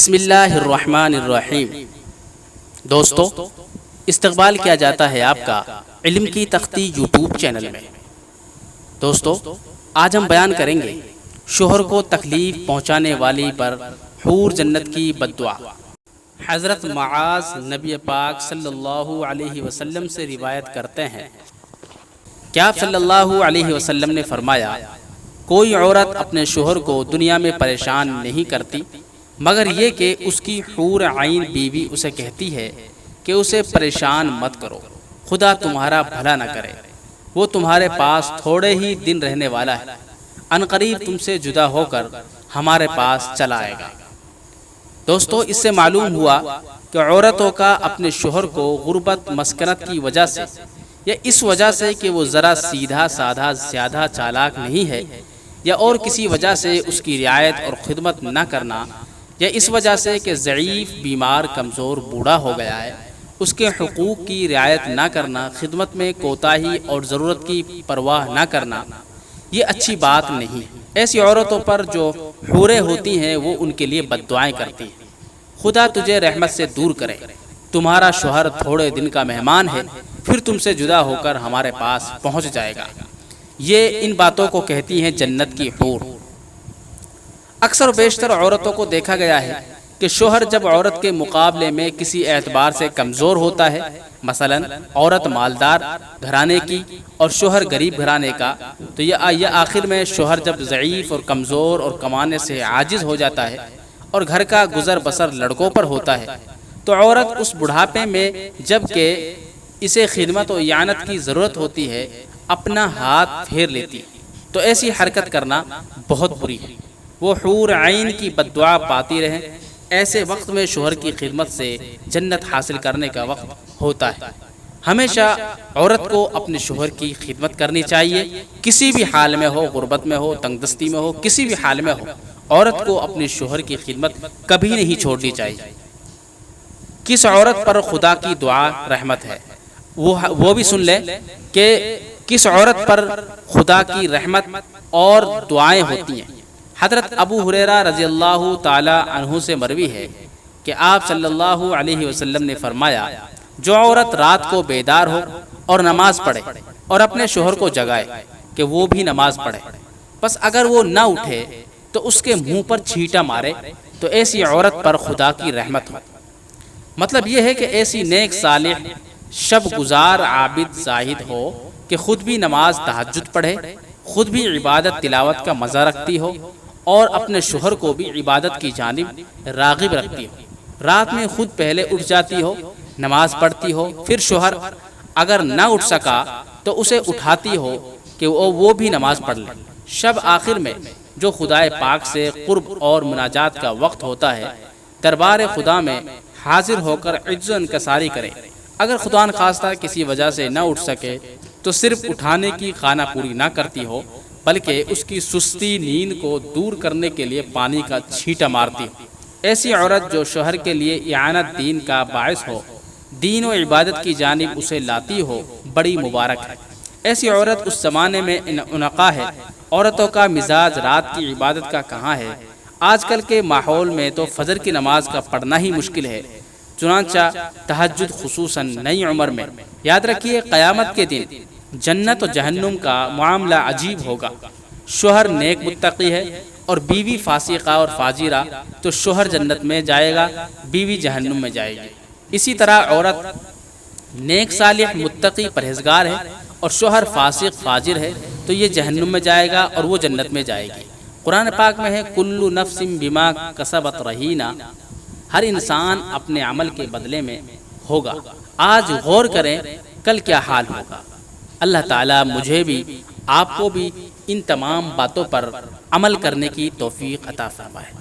بسم اللہ الرحمن الرحیم۔ دوستو، استقبال کیا جاتا ہے آپ کا علم کی تختی یوٹیوب چینل میں۔ دوستو، آج ہم بیان کریں گے شوہر کو تکلیف پہنچانے والی پر حور جنت کی بد دعا۔ حضرت معاذ نبی پاک صلی اللہ علیہ وسلم سے روایت کرتے ہیں کہ آپ صلی اللہ علیہ وسلم نے فرمایا، کوئی عورت اپنے شوہر کو دنیا میں پریشان نہیں کرتی مگر یہ کہ اس کی حور عین بیوی اسے کہتی ہے کہ اسے پریشان مت کرو، خدا تمہارا بھلا نہ کرے، وہ تمہارے پاس تھوڑے ہی دن رہنے والا ہے، عنقریب تم سے جدا ہو کر ہمارے پاس چلا آئے گا۔ دوستو، اس سے معلوم ہوا کہ عورتوں کا اپنے شوہر کو غربت مسکنت کی وجہ سے یا اس وجہ سے کہ وہ ذرا سیدھا سادھا زیادہ چالاک نہیں ہے یا اور کسی وجہ سے اس کی رعایت اور خدمت نہ کرنا یا اس وجہ سے کہ ضعیف بیمار کمزور بوڑھا ہو گیا ہے، اس کے حقوق کی رعایت نہ کرنا، خدمت میں کوتاہی اور ضرورت کی پرواہ نہ کرنا، یہ اچھی بات نہیں۔ ایسی عورتوں پر جو حوریں ہوتی ہیں وہ ان کے لیے بد دعائیں کرتی ہیں۔ خدا تجھے رحمت سے دور کرے، تمہارا شوہر تھوڑے دن کا مہمان ہے، پھر تم سے جدا ہو کر ہمارے پاس پہنچ جائے گا۔ یہ ان باتوں کو کہتی ہیں جنت کی حور۔ اکثر و بیشتر عورتوں کو دیکھا گیا ہے کہ شوہر جب عورت کے مقابلے میں کسی اعتبار سے کمزور ہوتا ہے، مثلا عورت مالدار گھرانے کی اور شوہر غریب گھرانے کا، تو یہ آخر میں شوہر جب ضعیف اور کمزور اور کمانے سے عاجز ہو جاتا ہے اور گھر کا گزر بسر لڑکوں پر ہوتا ہے، تو عورت اس بڑھاپے میں جب کہ اسے خدمت و اعانت کی ضرورت ہوتی ہے اپنا ہاتھ پھیر لیتی ہے۔ تو ایسی حرکت کرنا بہت بری ہے، وہ حور عین کی بد دعا پاتی رہیں۔ ایسے وقت میں شوہر کی خدمت سے جنت حاصل کرنے کا وقت ہوتا ہے۔ ہمیشہ عورت کو اپنے شوہر کی خدمت کرنی چاہیے، کسی بھی حال میں ہو، غربت میں ہو، تنگ دستی میں ہو، کسی بھی حال میں ہو، عورت کو اپنے شوہر کی خدمت کبھی نہیں چھوڑنی چاہیے۔ کس عورت پر خدا کی دعا رحمت ہے، وہ بھی سن لیں کہ کس عورت پر خدا کی رحمت اور دعائیں ہوتی ہیں۔ حضرت ابو ہریرہ رضی اللہ تعالی عنہ سے مروی ہے کہ آپ صلی اللہ علیہ وسلم نے فرمایا، جو عورت رات کو بیدار ہو اور نماز پڑھے اور اپنے شوہر کو جگائے کہ وہ بھی نماز پڑھے، بس اگر وہ نہ اٹھے تو اس کے منہ پر چھینٹا مارے، تو ایسی عورت پر خدا کی رحمت ہو۔ مطلب یہ ہے کہ ایسی نیک صالح شب گزار عابد زاہد ہو کہ خود بھی نماز تہجد پڑھے، خود بھی عبادت تلاوت کا مزہ رکھتی ہو اور اپنے شوہر کو بھی عبادت کی جانب راغب رکھتی ہو۔ رات میں خود پہلے اٹھ جاتی ہو، نماز پڑھتی ہو، پھر شوہر اگر نہ اٹھ سکا تو اسے اٹھاتی ہو کہ وہ بھی نماز پڑھ لے۔ شب آخر میں جو خدائے پاک سے قرب اور مناجات کا وقت ہوتا ہے، دربار خدا میں حاضر ہو کر عجز و انکساری کرے۔ اگر خدا نخواستہ کسی وجہ سے نہ اٹھ سکے تو صرف اٹھانے کی خانہ پوری نہ کرتی ہو بلکہ اس کی سستی نیند کو دور کرنے کے لیے پانی کا چھینٹا مارتی ہو۔ ایسی عورت جو شوہر کے لیے اعانت دین کا باعث ہو، دین و عبادت کی جانب اسے لاتی ہو، بڑی مبارک ہے۔ ایسی عورت اس زمانے میں انقا ہے۔ عورتوں کا مزاج رات کی عبادت کا کہاں ہے؟ آج کل کے ماحول میں تو فجر کی نماز کا پڑھنا ہی مشکل ہے، چنانچہ تہجد خصوصاً نئی عمر میں۔ یاد رکھیے، قیامت کے دن جنت و جہنم کا معاملہ عجیب ہوگا۔ شوہر نیک متقی ہے اور بیوی فاسقہ اور فاجرہ، تو شوہر جنت میں جائے گا، بیوی جہنم میں جائے گی۔ اسی طرح عورت نیک صالح متقی پرہیزگار ہے اور شوہر فاسق فاجر ہے تو یہ جہنم میں جائے گا اور وہ جنت میں جائے گی۔ قرآن پاک میں ہے، کل نفس بما کسبت رہینہ، ہر انسان اپنے عمل کے بدلے میں ہوگا۔ آج غور کریں کل کیا حال ہوگا۔ اللہ تعالیٰ مجھے بھی آپ کو بھی ان تمام باتوں پر عمل کرنے کی توفیق عطا فرمائے۔